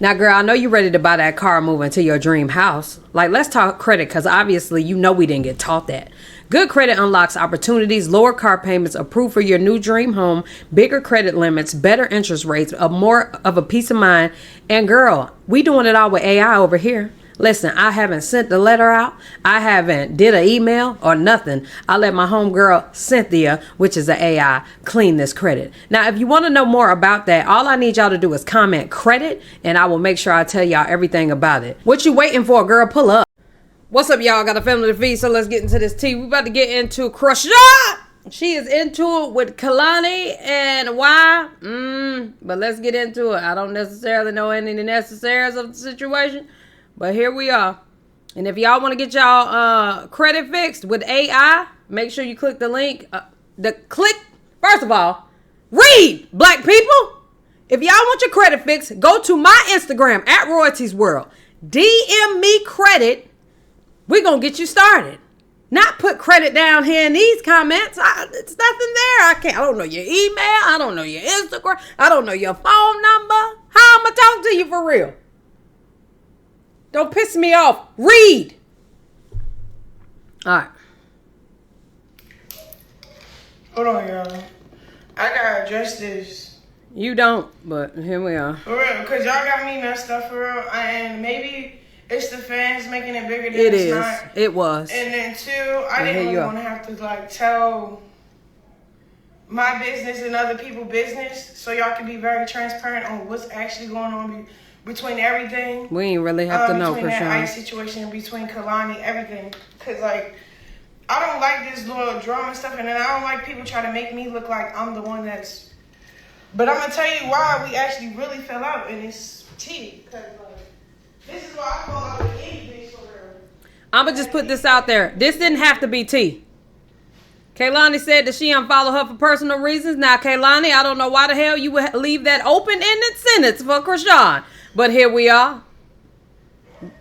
Now, girl, I know you're ready to buy that car and move into your dream house. Like, let's talk credit, because obviously you know we didn't get taught that. Good credit unlocks opportunities, lower car payments, approved for your new dream home, bigger credit limits, better interest rates, more of a peace of mind. And girl, we doing it all with AI over here. Listen, I haven't sent the letter out. I haven't did an email or nothing. I let my homegirl Cynthia, which is an AI, clean this credit. Now, if you want to know more about that, all I need y'all to do is comment credit, and I will make sure I tell y'all everything about it. What you waiting for, girl? Pull up. What's up, y'all? Got a family to feed, so let's get into this tea. We about to get into Chrisean. She is into it with Kehlani, and why? But let's get into it. I don't necessarily know any of the necessaries of the situation, but here we are. And if y'all want to get y'all credit fixed with AI, make sure you click the link. First of all, read, black people. If y'all want your credit fixed, go to my Instagram at Royalties World. DM me credit. We're going to get you started. Not put credit down here in these comments. It's nothing there. I don't know your email. I don't know your Instagram. I don't know your phone number. How am I talking to you for real? Don't piss me off. Read. All right. Hold on, y'all. I gotta address this. You don't, but here we are. For real, because y'all got me messed up for real. And maybe it's the fans making it bigger than It it's is. not. It was. And then two, I didn't really want to have to tell my business and other people's business, so y'all can be very transparent on what's actually going on between everything. We ain't really have to know, between that Chrisean. ice situation, between Kehlani, everything. Because, I don't like this little drama stuff, and then I don't like people try to make me look like I'm the one that's... But I'm going to tell you why we actually really fell out, and it's TITI. Because, this is why I fall out with anything for real. I'm going to just put this out there. This didn't have to be T. Kehlani said that she unfollowed her for personal reasons. Now, Kehlani, I don't know why the hell you would leave that open-ended sentence for Chrisean. But here we are.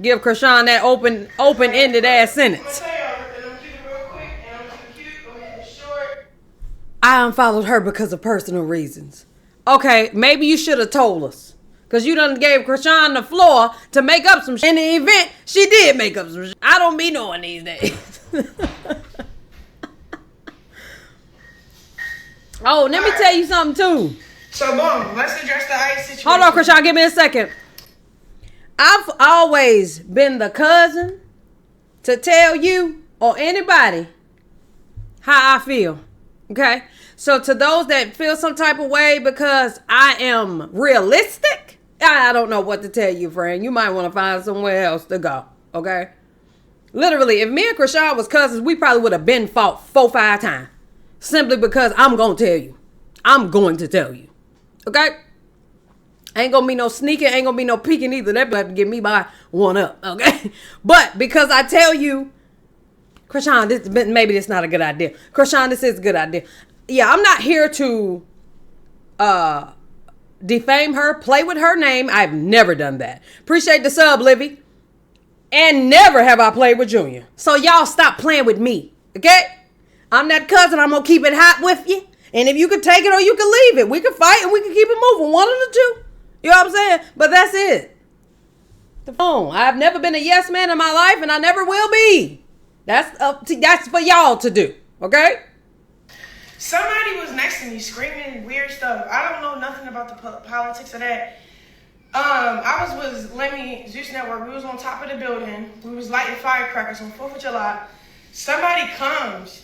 Give Chrisean that open-ended ass sentence. I'm going to tell y'all, and I'm going to keep it real quick, and I'm going to keep it cute, I'm going to keep it short. I unfollowed her because of personal reasons. Okay, maybe you should have told us. Because you done gave Chrisean the floor to make up some shit. In the event, she did make up some shit. I don't be knowing these days. Oh, let me tell you something, too. So, boom, let's address the ice situation. Hold on, Chrisean, give me a second. I've always been the cousin to tell you or anybody how I feel. Okay? So to those that feel some type of way because I am realistic, I don't know what to tell you, friend. You might want to find somewhere else to go. Okay? Literally, if me and Chrisean was cousins, we probably would have been fought 4-5 times. Simply because I'm going to tell you. I'm going to tell you. Okay? Ain't gonna be no sneaking, ain't gonna be no peeking either. That have to give me my one up, okay? But because I tell you, Chrisean, maybe this is not a good idea. Chrisean, this is a good idea. Yeah, I'm not here to defame her, play with her name. I've never done that. Appreciate the sub, Livy. And never have I played with Junior. So y'all stop playing with me, okay? I'm that cousin. I'm gonna keep it hot with you. And if you can take it or you can leave it, we can fight and we can keep it moving. One of the two. You know what I'm saying? But that's it. The phone. I've never been a yes man in my life, and I never will be. That's for y'all to do. Okay? Somebody was next to me screaming weird stuff. I don't know nothing about the politics of that. I was with Lemmy, Zeus Network. We was on top of the building. We was lighting firecrackers on 4th of July. Somebody comes.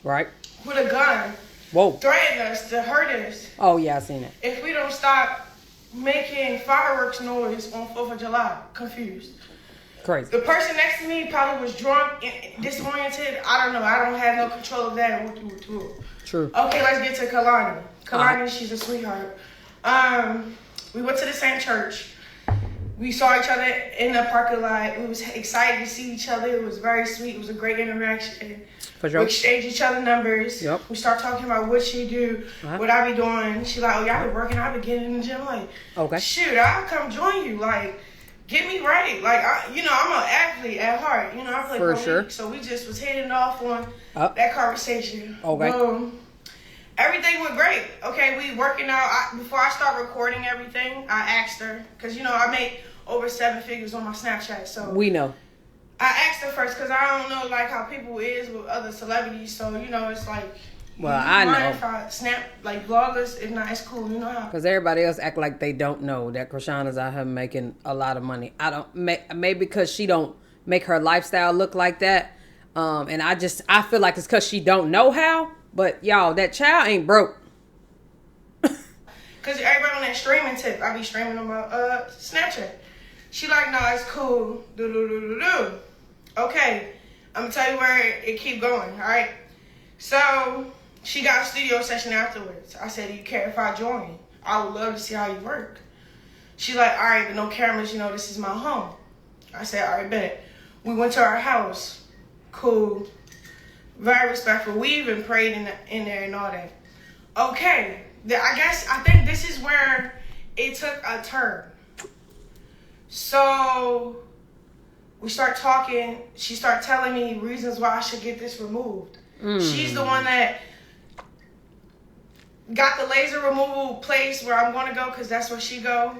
Right. With a gun. Whoa. Threaten us to hurt us. Oh, yeah, I seen it. If we don't stop making fireworks noise on 4th of July. Confused. Crazy. The person next to me probably was drunk, disoriented. I don't know. I don't have no control of that. True. Okay, let's get to Kehlani. Kehlani, she's a sweetheart. We went to the same church. We saw each other in the parking lot. We was excited to see each other. It was very sweet. It was a great interaction. For sure. We exchanged each other numbers. Yep. We start talking about what she do, what I be doing. She like, oh, y'all be working. I be getting in the gym. Like, okay. Shoot, I'll come join you. Like, get me right. Like, I'm an athlete at heart. I play for pro sure. league. So we just was heading off on that conversation. Okay. Boom. Everything went great. Okay, we working out. Before I start recording everything, I asked her, because, you know, I make over 7 figures on my Snapchat. So We know. I asked her first because I don't know, like, how people is with other celebrities. So, you know, it's like, Well, I know. if I snap, like, vloggers, if not, it's cool. You know how. Because everybody else act like they don't know that Chrisean is out here making a lot of money. I don't, maybe because she don't make her lifestyle look like that. And I feel like it's because she don't know how. But y'all, that child ain't broke. Because everybody on that streaming tip, I be streaming on my Snapchat. She like, nah, it's cool. Do. Okay, I'm gonna tell you where it keep going, all right? So, she got a studio session afterwards. I said, do you care if I join? I would love to see how you work. She like, all right, but no cameras, you know, this is my home. I said, all right, bet. We went to our house. Cool. Very respectful. We even prayed in there and all that. Okay. I think this is where it took a turn. So we start talking. She started telling me reasons why I should get this removed. She's the one that got the laser removal place where I'm going to go, because that's where she go.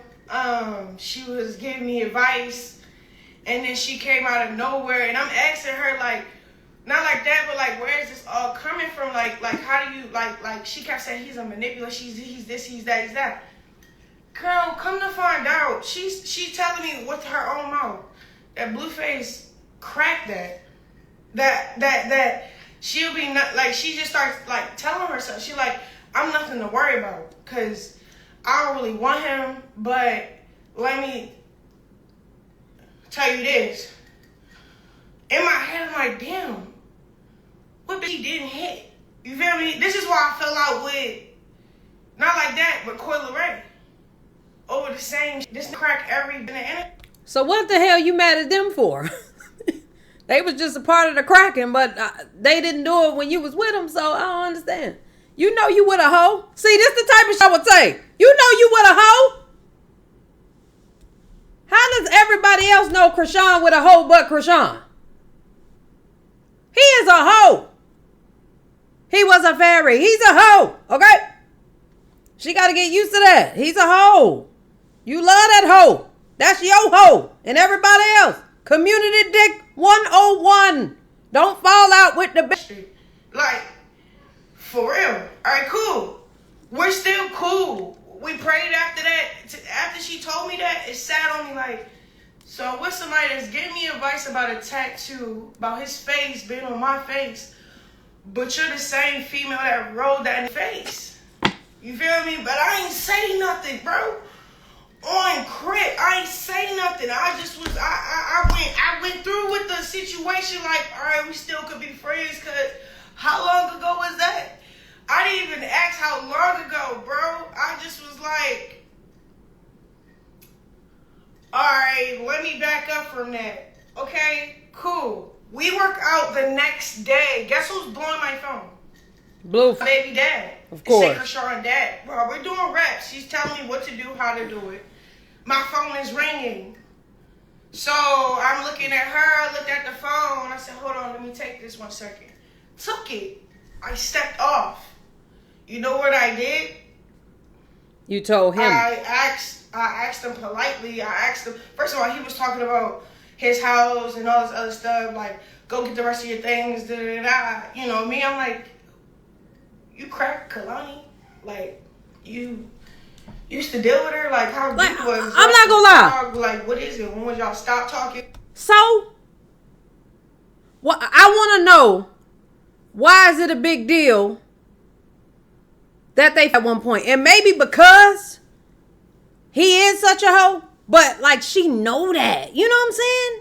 She was giving me advice, and then she came out of nowhere, and I'm asking her, like, not like that, but like, where is this all coming from? Like how do you, like she kept saying he's a manipulator, he's this, he's that, he's that. Girl, come to find out, she's telling me with her own mouth that Blufuss cracked that she'll be not, like, she just starts like telling herself, she like, I'm nothing to worry about, because I don't really want him, but let me tell you this. In my head, I'm like, damn, what bitch he didn't hit? You feel me? This is why I fell out with, not like that, but Coi Leray. Over the same, this crack every minute. So what the hell you mad at them for? They was just a part of the cracking, but they didn't do it when you was with them, so I don't understand. You know you with a hoe. See, this the type of shit I would say. You know you with a hoe. How does everybody else know Chrisean with a hoe but Chrisean? He is a hoe. He was a fairy. He's a hoe. Okay? She got to get used to that. He's a hoe. You love that hoe. That's your hoe. And everybody else. Community Dick 101. Don't fall out with the bitch. Like, for real. All right, cool. We're still cool. We prayed after that. After she told me that, it sat on me like, so with somebody that's giving me advice about a tattoo, about his face being on my face, but you're the same female that rolled that in the face. You feel me? But I ain't say nothing, bro. On crit, I ain't say nothing. I just was, I went through with the situation like, all right, we still could be friends, because how long ago was that? I didn't even ask how long ago, bro. I just was like, all right, let me back up from that. Okay, cool. We work out the next day. Guess who's blowing my phone? Blufuss. My baby dad. Of course. Chrisean dad. Bro, we're doing reps. She's telling me what to do, how to do it. My phone is ringing. So I'm looking at her. I looked at the phone. I said, hold on, let me take this 1 second. Took it. I stepped off. You know what I did? You told him. I asked him politely. I asked him, first of all, he was talking about his house and all this other stuff, like, go get the rest of your things, da-da-da-da. You know, me, I'm like, you cracked Kehlani? Like, you used to deal with her? Like, how Like, deep was I'm not gonna lie. Like, what is it? When would y'all stop talking? So, what I want to know, why is it a big deal that they at one point? And maybe because he is such a hoe, but like she know that. You know what I'm saying?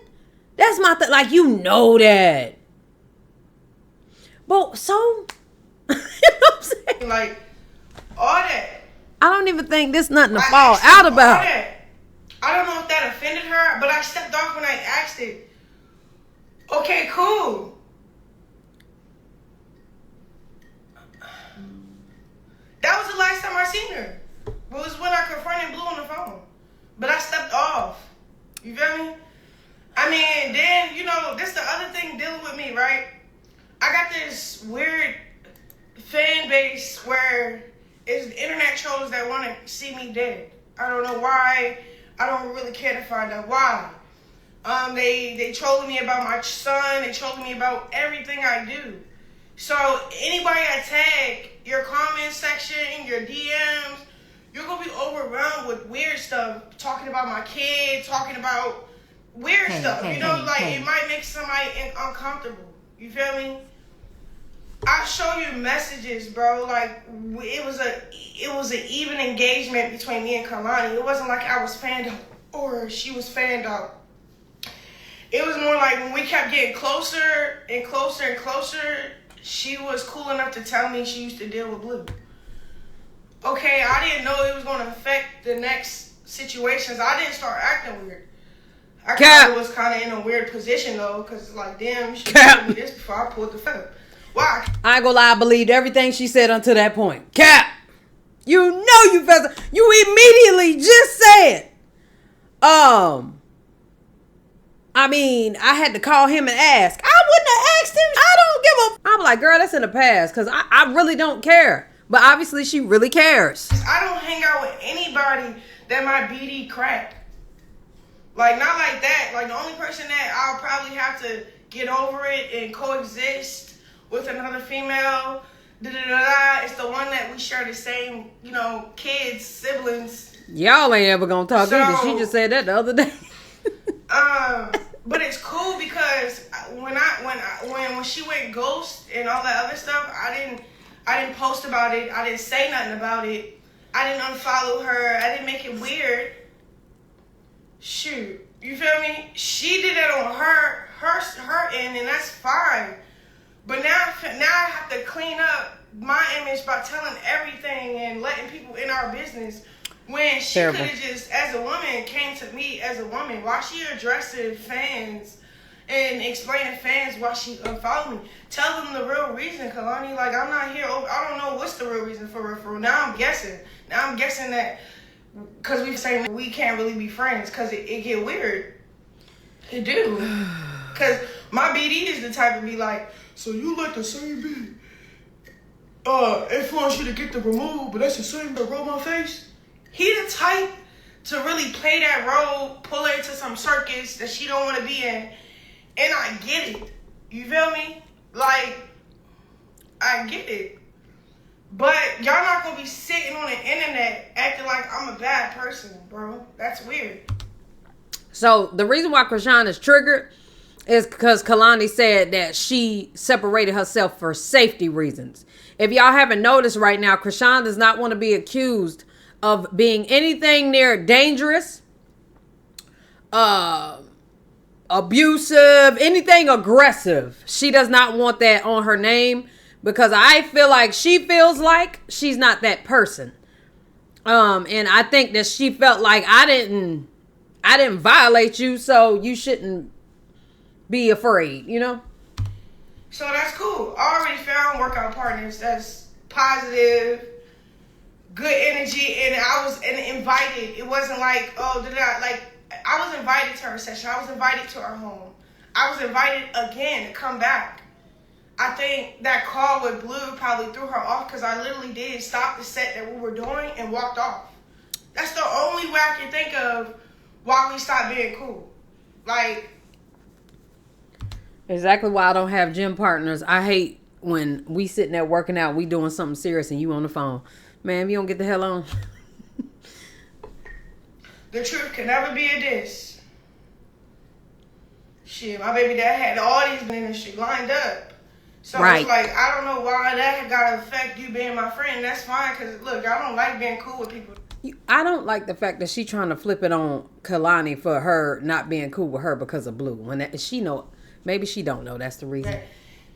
That's my thing. Like, you know that. But so, you know what I'm saying? Like, all that. I don't even think this nothing to fall out about. I don't know if that offended her, but I stepped off when I asked it. Okay, cool. That was the last time I seen her. It was when I confronted Blue on the phone. But I stepped off. You feel me? I mean, then, you know, this the other thing dealing with me, right? I got this weird fan base where see me dead. I don't know why. I don't really care to find out why. They trolling me about my son. They trolling me about everything I do. So anybody I tag, your comment section, your DMs, you're gonna be overwhelmed with weird stuff. Talking about my kid, talking about weird stuff. It might make somebody uncomfortable. You feel me? I show you messages, bro. Like it was an even engagement between me and Kehlani. It wasn't like I was fanned out or she was fanned out. It was more like when we kept getting closer and closer and closer, she was cool enough to tell me she used to deal with Blue. Okay, I didn't know it was going to affect the next situations. I didn't start acting weird. I kind of was kind of in a weird position though, because like, damn, you should have told me this before I pulled the feather. Why? I ain't gonna lie, I believed everything she said until that point. Cap! You know you felt. You immediately just said. I mean, I had to call him and ask. I wouldn't have asked him. I don't give a. I'm like, girl, that's in the past, because I really don't care. But obviously, she really cares. I don't hang out with anybody that my BD crack. Like, not like that. Like, the only person that I'll probably have to get over it and coexist with another female, it's the one that we share the same, kids, siblings. Y'all ain't ever gonna talk either. She just said that the other day. But it's cool because when she went ghost and all that other stuff, I didn't post about it. I didn't say nothing about it. I didn't unfollow her. I didn't make it weird. Shoot, you feel me? She did it on her end, and that's fine. But now I have to clean up my image by telling everything and letting people in our business. When she could have just, as a woman, came to me as a woman. Why she addressing fans and explaining fans why she unfollowed me? Tell them the real reason, Kehlani. Like, I'm not here. I don't know what's the real reason for real. Now I'm guessing. That because we saying we can't really be friends because it get weird. It do. Because my BD is the type to be like, so you let the same BD influence you to get the removed, but that's the same that roll my face? He the type to really play that role, pull her into some circus that she don't want to be in. And I get it. You feel me? Like, I get it. But y'all not going to be sitting on the internet acting like I'm a bad person, bro. That's weird. So, the reason why Chrisean is triggered is because Kehlani said that she separated herself for safety reasons. If y'all haven't noticed right now, Chrisean does not want to be accused of being anything near dangerous, abusive, anything aggressive. She does not want that on her name because I feel like she feels like she's not that person. And I think that she felt like I didn't violate you, so you shouldn't be afraid, So that's cool. I already found workout partners that's positive, good energy, and I was invited. It wasn't like, I was invited to her session. I was invited to her home. I was invited again to come back. I think that call with Blue probably threw her off because I literally did stop the set that we were doing and walked off. That's the only way I can think of why we stopped being cool. Like, exactly why I don't have gym partners. I hate when we sitting there working out, we doing something serious and you on the phone. Man, you don't get the hell on. The truth can never be a diss. Shit, my baby dad had all these men and shit lined up. So It's like, I don't know why that got to affect you being my friend. That's fine, because look, I don't like being cool with people. I don't like the fact that she trying to flip it on Kehlani for her not being cool with her because of Blue. When she know, maybe she don't know that's the reason. Yeah.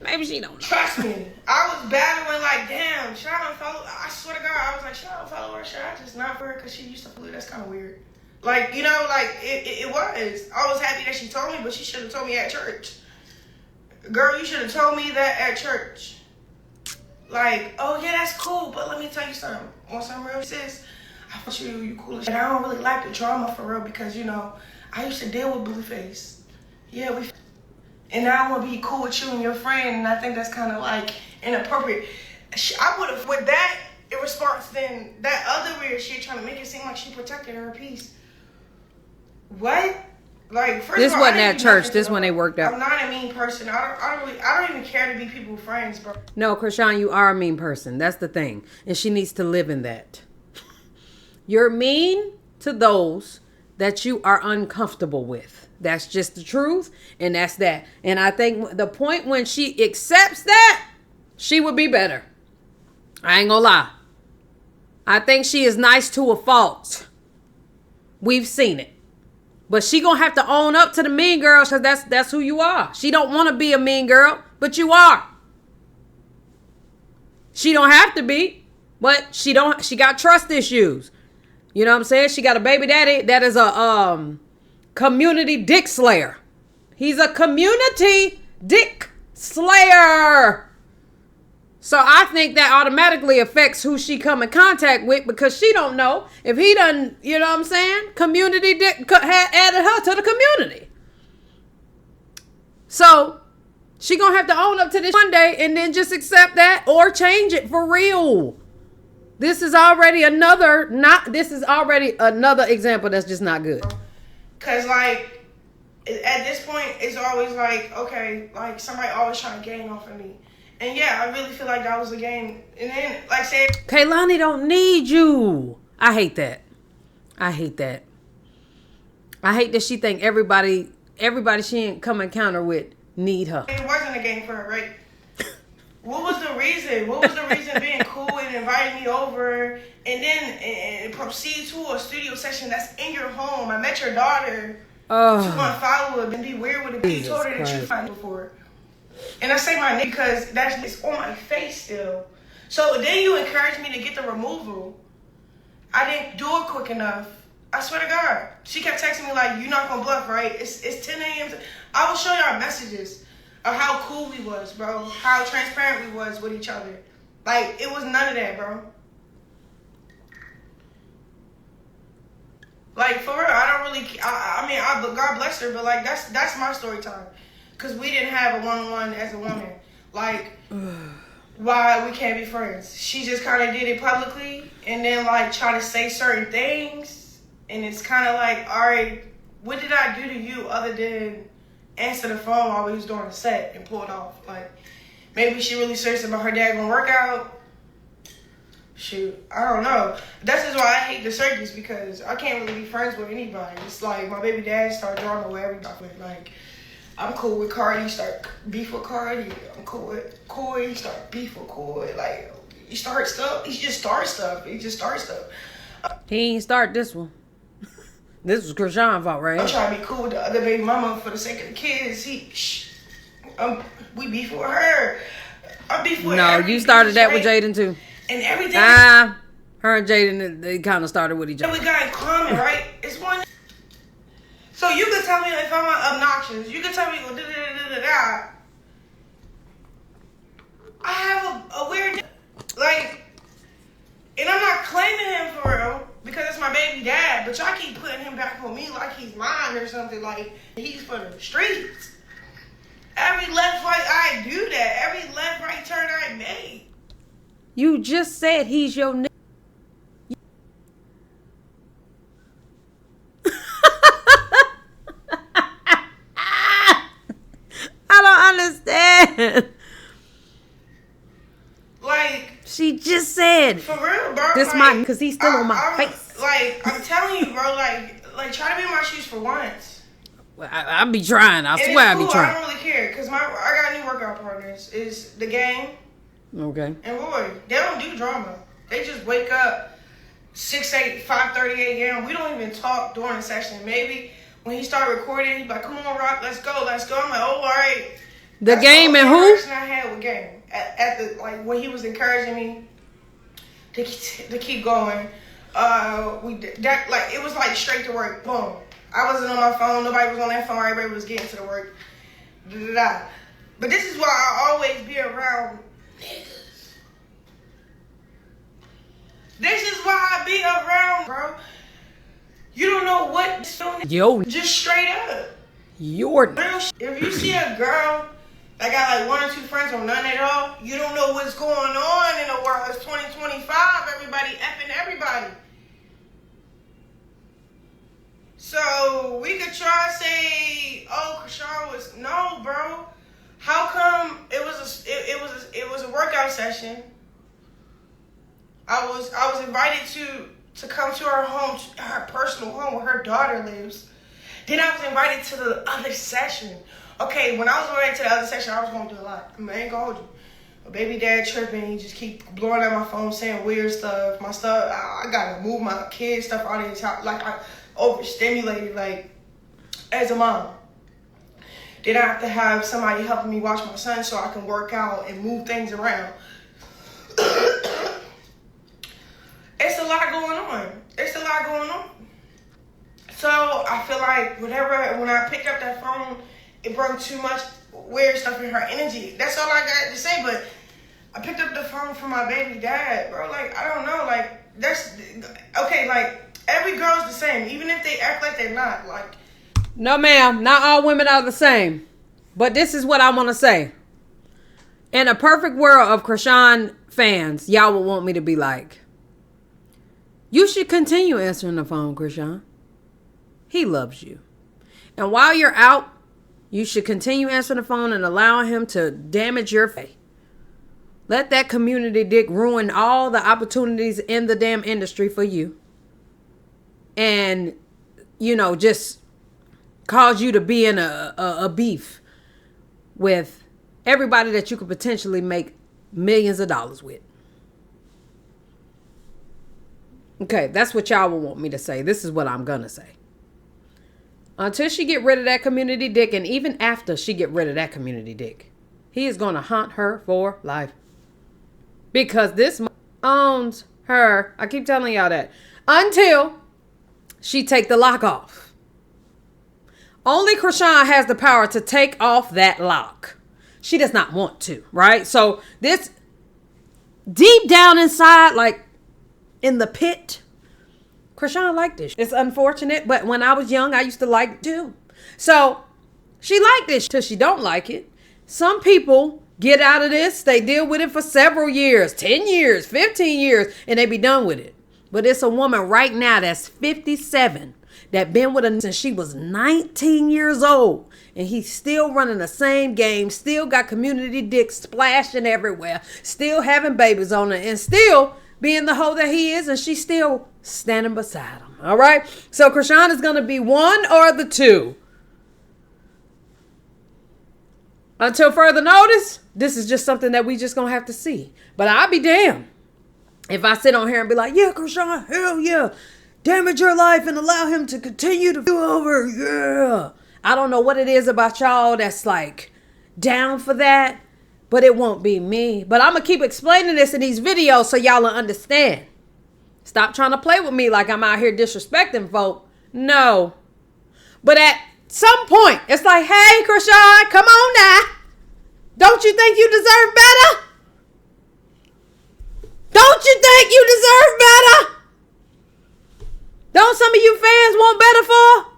Maybe she don't know. Trust me, I was battling like, damn, should I unfollow? I swear to God, I was like, should I unfollow her? Should I just not for her because she used to follow? That's kind of weird. Like, it was. I was happy that she told me, but she should have told me at church. Girl, you should have told me that at church. Like, oh yeah, that's cool, but let me tell you something. On some real sis, I thought you cool as shit. I don't really like the drama for real because, I used to deal with Blufuss. Yeah, and now I want to be cool with you and your friend, and I think that's kind of like inappropriate. I would have, with that in response than that other weird shit trying to make it seem like she protected her peace. What? Like, first This of all, wasn't at church. This when they worked out. I'm not a mean person. I don't even care to be people's friends, bro. No, Chrisean, you are a mean person. That's the thing. And she needs to live in that. You're mean to those that you are uncomfortable with. That's just the truth. And that's that. And I think the point when she accepts that, she would be better. I ain't gonna lie. I think she is nice to a fault. We've seen it. But she gonna have to own up to the mean girl, because that's who you are. She don't want to be a mean girl, but you are. She don't have to be, but she got trust issues. You know what I'm saying? She got a baby daddy that is a community dick slayer. He's a community dick slayer. So I think that automatically affects who she come in contact with, because she don't know if he done, you know what I'm saying? Community dick added her to the community. So she gonna have to own up to this one day and then just accept that or change it for real. This is already another example that's just not good. Cause like at this point it's always like, okay, like somebody always trying to gain off of me. And yeah, I really feel like that was the game. And then, like, say, Kehlani don't need you. I hate that. I hate that she think everybody she ain't come encounter with need her. It wasn't a game for her, right? What was the reason? What was the reason being cool and inviting me over and then and proceed to a studio session that's in your home? I met your daughter. Oh. She want to follow it and be weird with it. You told her that you find before. And I say my name because it's on my face still. So then you encouraged me to get the removal. I didn't do it quick enough. I swear to God. She kept texting me like, you're not going to bluff, right? It's 10 a.m. I will show y'all messages of how cool we was, bro. How transparent we was with each other. Like, it was none of that, bro. Like, for real, I don't really, I mean, God bless her, but like, that's my story time. Because we didn't have a one-on-one as a woman. Like, why we can't be friends. She just kind of did it publicly and then, like, try to say certain things. And it's kind of like, all right, what did I do to you other than answer the phone while we was doing the set and pull it off? Like, maybe she really serious about her dad gonna work out. Shoot, I don't know. That's just why I hate the circus, because I can't really be friends with anybody. It's like my baby dad started drawing away everybody. Like, I'm cool with Cardi, start beef with Cardi. I'm cool with Coy, start beef with Coy. Like, you start stuff, he just starts stuff. He ain't start this one. This was Chrisean's fault, right? I'm trying to be cool with the other baby mama for the sake of the kids. We beef with her. I beef with her. No, you started that with Jaden too. And everything. Her and Jaden, they kind of started with each other. We got in common, right? It's one. So you can tell me if I'm obnoxious. You can tell me da-da-da-da-da-da. I have a weird, like, and I'm not claiming him for real because it's my baby dad, but y'all keep putting him back on me like he's mine or something, like he's for the streets. Every left, right, I do that. Every left, right turn I make. You just said he's your nigga. Understand. Like, she just said for real, bro. This like, mine because he's still on my face. Like, I'm telling you, bro. Like try to be in my shoes for once. Well, I'll be trying. I swear I'll be trying. I don't really care because I got new workout partners. Is the game. Okay. And Roy, they don't do drama. They just wake up 5:30 a.m. We don't even talk during the session. Maybe when he started recording, he's like, "Come on, Rock, let's go." I'm like, "Oh, all right." The Game and who? I had with Game at the when he was encouraging me to keep going. It was like straight to work. Boom. I wasn't on my phone. Nobody was on that phone. Everybody was getting to the work. But this is why I always be around niggas. This is why I be around, bro. You don't know what. Yo. Just straight up. Your. If you see a girl I got like 1 or 2 friends or none at all. You don't know what's going on in the world. It's 2025. Everybody effing everybody. So we could try to say, oh, Chrisean was no, bro. How come it was a workout session? I was invited to come to her home, her personal home where her daughter lives. Then I was invited to the other session. Okay, when I was invited to the other session, I was going through a lot. I ain't gonna hold you. My baby dad tripping. He just keep blowing up my phone, saying weird stuff. My stuff, I gotta move my kids' stuff out of his house. Like, I overstimulated, like, as a mom. Then I have to have somebody helping me watch my son so I can work out and move things around. It's a lot going on. It's a lot going on. So I feel like when I picked up that phone, it brought too much weird stuff in her energy. That's all I got to say. But I picked up the phone for my baby dad, bro. Like, I don't know. Like, that's okay. Like, every girl's the same, even if they act like they're not. Like, no, ma'am. Not all women are the same. But this is what I want to say. In a perfect world of Chrisean fans, y'all would want me to be like, you should continue answering the phone, Chrisean. He loves you. And while you're out, you should continue answering the phone and allowing him to damage your faith. Let that community dick ruin all the opportunities in the damn industry for you. And, you know, just cause you to be in a beef with everybody that you could potentially make millions of dollars with. Okay, that's what y'all will want me to say. This is what I'm gonna say. Until she get rid of that community dick, and even after she get rid of that community dick, he is gonna haunt her for life. Because this owns her. I keep telling y'all that. Until she take the lock off. Only Chrisean has the power to take off that lock. She does not want to, right? So this, deep down inside, like in the pit, Chrisean liked this. It's unfortunate, but when I was young, I used to like it too. So she liked this till she don't like it. Some people get out of this. They deal with it for several years, 10 years, 15 years, and they be done with it. But it's a woman right now that's 57 that been with her since she was 19 years old. And he's still running the same game, still got community dick splashing everywhere, still having babies on her, and still being the hoe that he is, and she's still standing beside him. All right? So Chrisean is going to be one or the two. Until further notice, this is just something that we just going to have to see. But I'll be damned if I sit on here and be like, yeah, Chrisean, hell yeah. Damage your life and allow him to continue to do over. Yeah. I don't know what it is about y'all that's like down for that, but it won't be me. But I'm going to keep explaining this in these videos so y'all will understand. Stop trying to play with me like I'm out here disrespecting folk. No. But at some point, it's like, hey, Chrisean, come on now. Don't you think you deserve better? Don't you think you deserve better? Don't some of you fans want better for?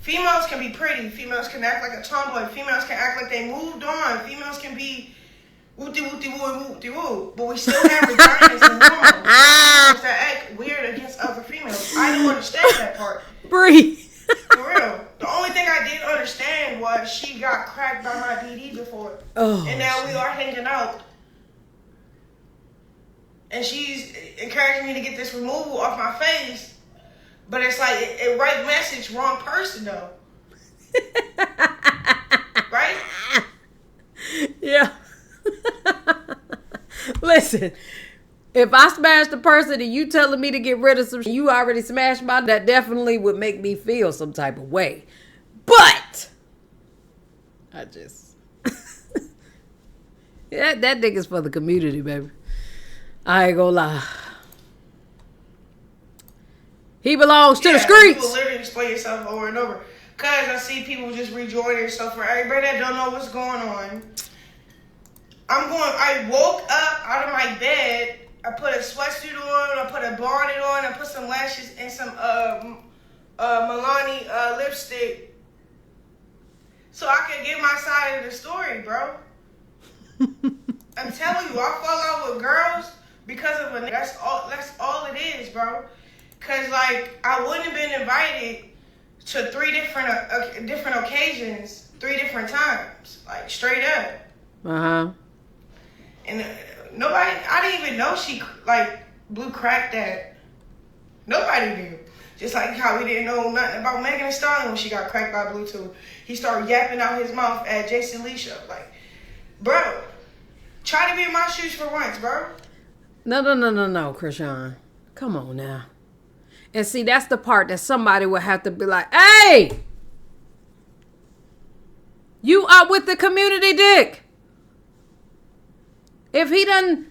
Females can be pretty. Females can act like a tomboy. Females can act like they moved on. Females can be woo-de-woo-de-woo. But we still have vaginas and hormones that act weird against other females. I don't understand that part. Breathe. For real. The only thing I did understand was she got cracked by my BD before. Oh, and now we are hanging out. And she's encouraging me to get this removal off my face. But it's like, a right message, wrong person, though. Right? Yeah. Listen, if I smash the person and you telling me to get rid of some you already smashed my, that definitely would make me feel some type of way. But I just that nigga's for the community, baby. I ain't gonna lie. He belongs to the streets. You will literally explain yourself over and over. Cause I see people just rejoining. So for everybody that don't know what's going on, I woke up out of my bed. I put a sweatsuit on. I put a bonnet on. I put some lashes and some Milani lipstick. so I can get my side of the story, bro. I'm telling you, I fall out with girls because of a. That's all it is, bro. Cause like I wouldn't have been invited to 3 different occasions, 3 different times, like straight up. And nobody, I didn't even know she like blew crack that. Nobody knew. Just like how we didn't know nothing about Megan Thee Stallion when she got cracked by Bluetooth. He started yapping out his mouth at Jason Lee show. Like, bro, try to be in my shoes for once, bro. No, Chrisean. Come on now. And see, that's the part that somebody would have to be like, hey! You out with the community dick. If he done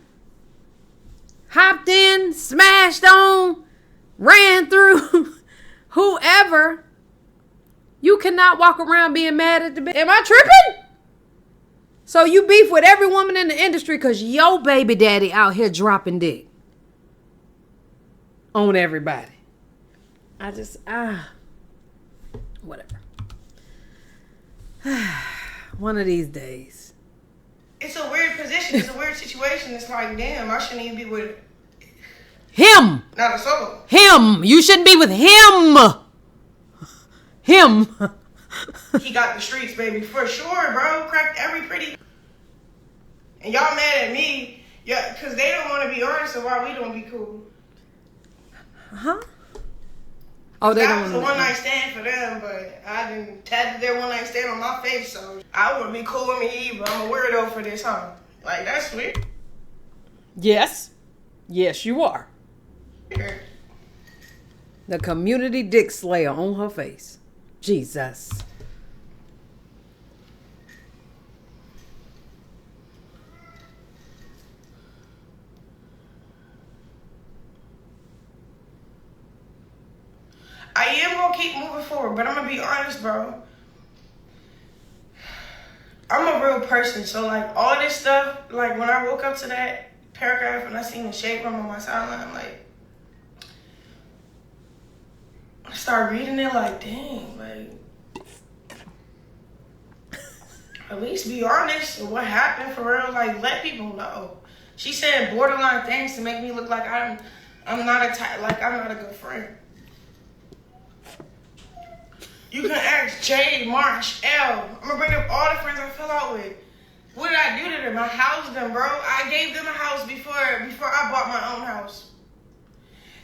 hopped in, smashed on, ran through whoever, you cannot walk around being mad at the bitch. Am I tripping? So you beef with every woman in the industry because your baby daddy out here dropping dick on everybody. Whatever. One of these days. It's a weird position. It's a weird situation. It's like, damn, I shouldn't even be with him. Not a solo. Him. You shouldn't be with him. Him. He got the streets, baby, for sure, bro. Cracked every pretty. And y'all mad at me, yeah, because they don't want to be honest, so why we don't be cool? Huh? Oh, they that don't was a one-night stand for them, but I didn't tattoo their one-night stand on my face, so I wouldn't be cool with me either. I'm a weirdo for this, huh? Like, that's weird. Yes. Yes, you are. Weird. The community dick slayer on her face. Jesus. I am going to keep moving forward, but I'm going to be honest, bro. I'm a real person, so, like, all this stuff, like, when I woke up to that paragraph and I seen the shade room on my sideline, like, I started reading it like, dang, like, at least be honest with what happened for real. Like, let people know. She said borderline things to make me look like I'm not a good friend. You can ask Jay, Marsh, L. I'm gonna bring up all the friends I fell out with. What did I do to them? I housed them, bro. I gave them a house before I bought my own house.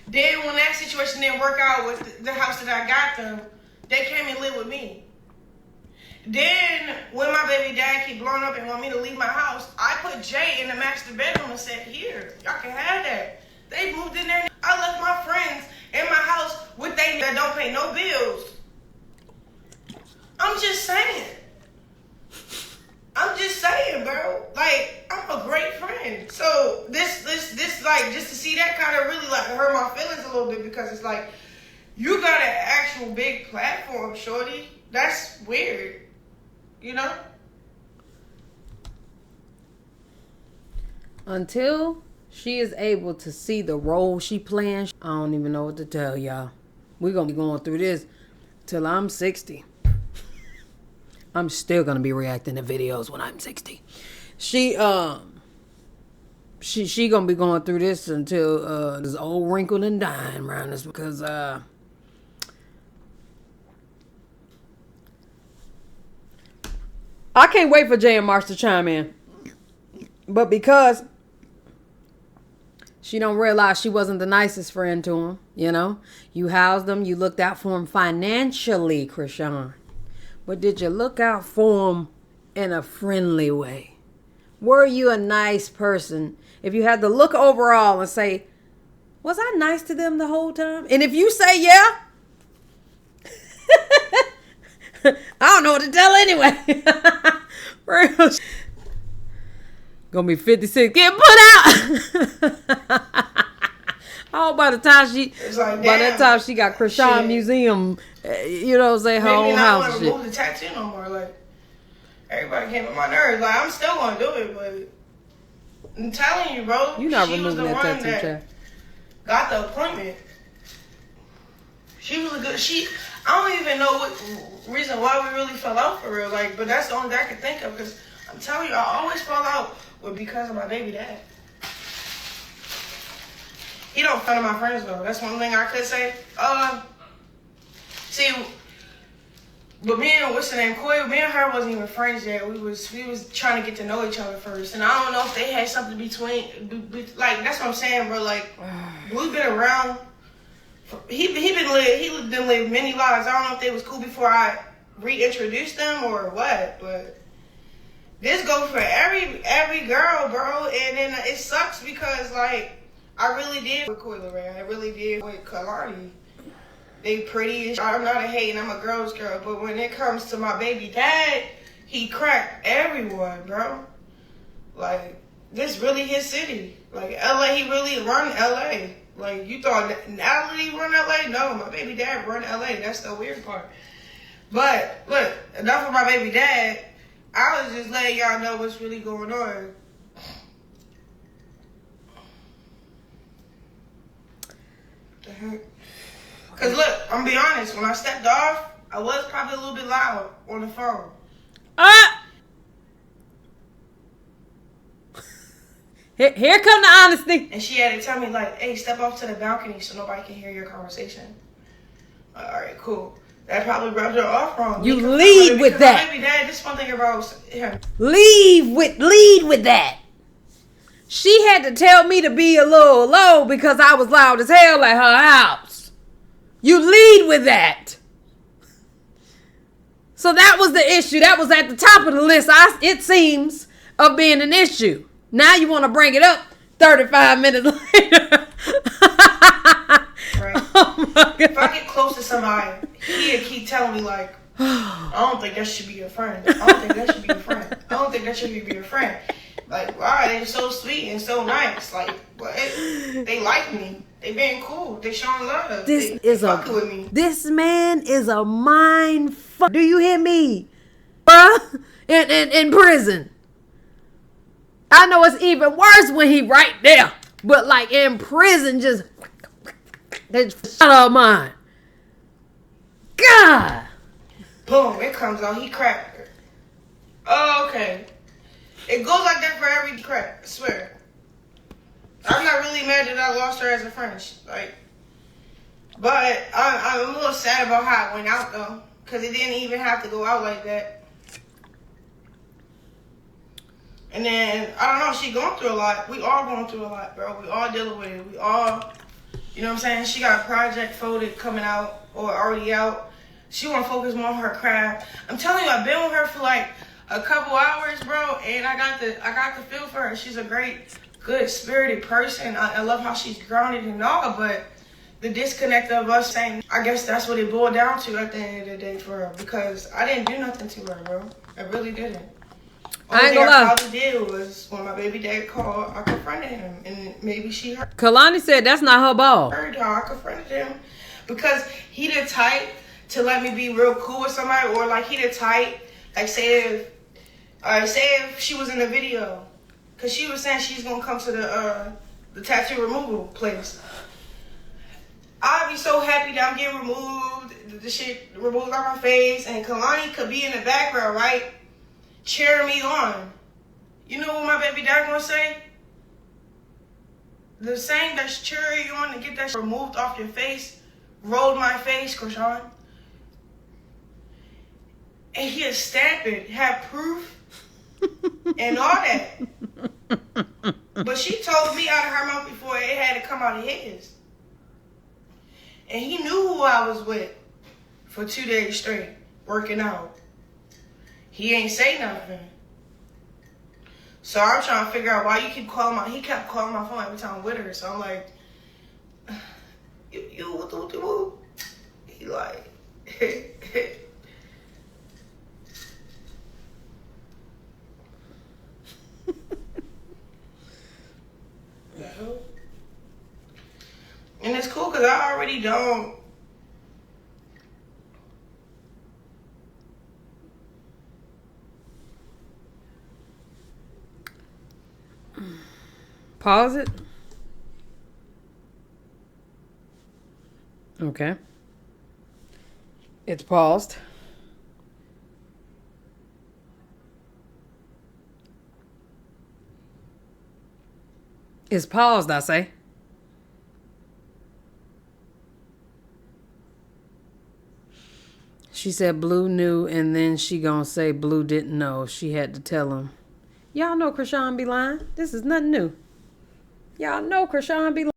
Then when that situation didn't work out with the house that I got them, they came and lived with me. Then when my baby dad keep blowing up and want me to leave my house, I put Jay in the master bedroom and said, here, y'all can have that. They moved in there. I left my friends in my house with they that don't pay no bills. I'm just saying, bro. Like, I'm a great friend. So this, like, just to see that kind of really like hurt my feelings a little bit because it's like, you got an actual big platform, shorty. That's weird, you know? Until she is able to see the role she playing, I don't even know what to tell y'all. We're gonna be going through this till I'm 60. I'm still gonna be reacting to videos when I'm 60. She gonna be going through this until this old wrinkled and dying around this because I can't wait for Jay and Marsh to chime in. But because she don't realize she wasn't the nicest friend to him, you know? You housed them, you looked out for him financially, Chrisean. But did you look out for him in a friendly way? Were you a nice person? If you had to look overall and say, was I nice to them the whole time? And if you say yeah, I don't know what to tell anyway. Gonna be 56, get put out. Oh, by the time that time she got Chrisean Museum, you know what I'm saying, her own house. Maybe not want to remove the tattoo no more. Like, everybody came on my nerves. Like, I'm still gonna do it, but I'm telling you, bro. You're not removing that tattoo, child. Got the appointment. She was a good. I don't even know what reason why we really fell out for real. Like, but that's the only thing I can think of. Because I'm telling you, I always fall out with because of my baby dad. He don't friend of my friends though. That's one thing I could say. See, but me and what's the name, Koi, me and her wasn't even friends yet. We was trying to get to know each other first, and I don't know if they had something between. Like that's what I'm saying, bro. Like we've been around. He done lived many lives. I don't know if they was cool before I reintroduced them or what, but this goes for every girl, bro. And then it sucks because like I really did with Koi Lorraine. I really did with Kehlani. They pretty. I'm not a hating. I'm a girl's girl. But when it comes to my baby dad, he cracked everyone, bro. Like this really his city. Like LA, he really run LA. Like, you thought Natalie run LA? No, my baby dad run LA. That's the weird part. But, look, enough of my baby dad. I was just letting y'all know what's really going on. The heck? Because, look, I'm going to be honest. When I stepped off, I was probably a little bit loud on the phone. Here come the honesty. And she had to tell me, like, hey, step off to the balcony so nobody can hear your conversation. All right, cool. That probably rubbed her off wrong. You lead with that. My baby dad, this one thing about him. Lead with that. She had to tell me to be a little low because I was loud as hell at her house. You lead with that. So that was the issue. That was at the top of the list, it seems, of being an issue. Now you want to bring it up 35 minutes later. Right. Oh my God. If I get close to somebody, he'll keep telling me, like, I don't think that should be your friend. I don't think that should be your friend. I don't think that should be your friend. Like, wow, they're so sweet and so nice. Like, what? They like me. They being cool. They showing love. This man is a mind fuck. Do you hear me? Bruh? In prison. I know it's even worse when he right there. But like in prison, just shut up mine. God. Boom, it comes out. He cracked her. Oh, okay. It goes like that for every crack. I swear. I'm not really mad that I lost her as a friend. Like, but I'm a little sad about how it went out though, because it didn't even have to go out like that. And then, I don't know, she going through a lot. We all going through a lot, bro. We all dealing with it. We all, you know what I'm saying? She got a project folded coming out or already out. She want to focus more on her craft. I'm telling you, I've been with her for like a couple hours, bro, and I got the feel for her. She's a great, good-spirited person. I love how she's grounded and all, but the disconnect of us saying, I guess that's what it boiled down to at the end of the day for her, because I didn't do nothing to her, bro. I really didn't. I ain't gonna lie. All I probably did was when my baby dad called, I confronted him, and maybe she heard. Kehlani said that's not her ball. Heard how I confronted him because he the type to let me be real cool with somebody, or like he the type, like say if she was in the video, cause she was saying she's gonna come to the tattoo removal place. I'd be so happy that I'm getting removed, the shit removed out my face, and Kehlani could be in the background, right? Cheer me on. You know what my baby dad gonna say? The same that's cheering you on to get that removed off your face, rolled my face, Chrisean. And he'll stamp it, have proof, and all that. But she told me out of her mouth before it had to come out of his. And he knew who I was with for 2 days straight, working out. He ain't say nothing. So I'm trying to figure out why you keep calling he kept calling my phone every time I'm with her. So I'm like, you. He like, and it's cool because I already don't. Pause it. Okay. It's paused. It's paused, I say. She said Blue knew, and then she gonna say Blue didn't know. She had to tell him. Y'all know Chrisean be lying. This is nothing new. Y'all know Chrisean be lying.